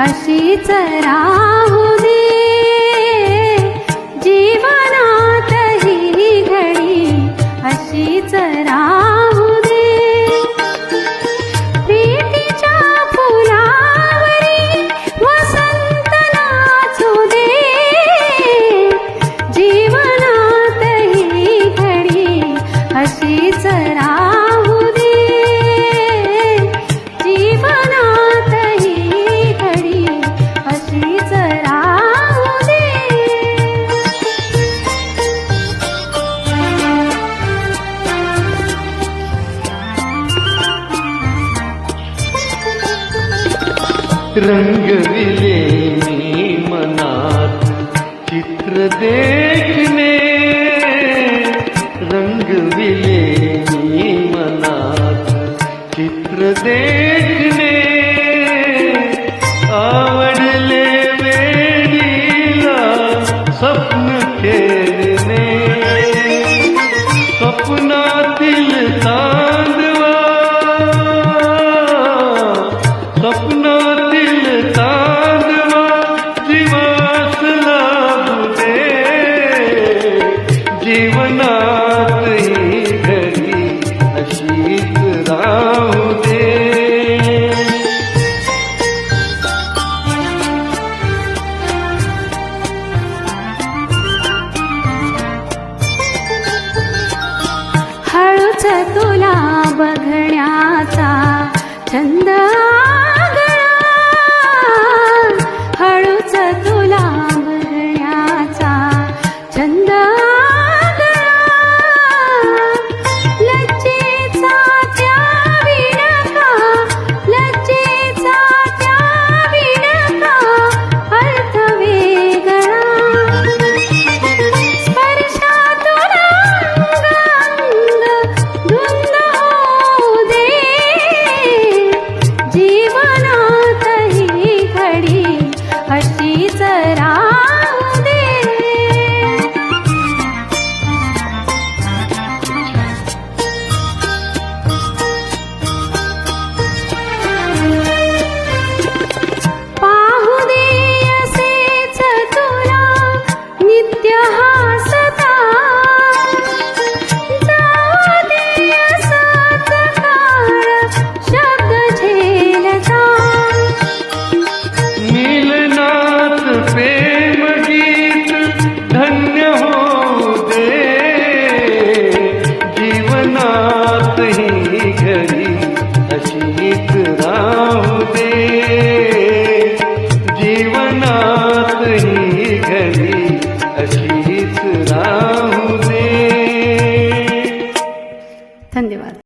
अशीच राहू दे जीवनात ही घडी, अशीच राहू दे। प्रीतीच्या फुलावरी वसंत नाचू दे, जीवनात ही घडी अशीच राहू दे, जीवनात ही घडी अशीच राहू दे। रंगविले मी मनात चित्र देखणे, रंगविले मी मनात चित्र देखणे।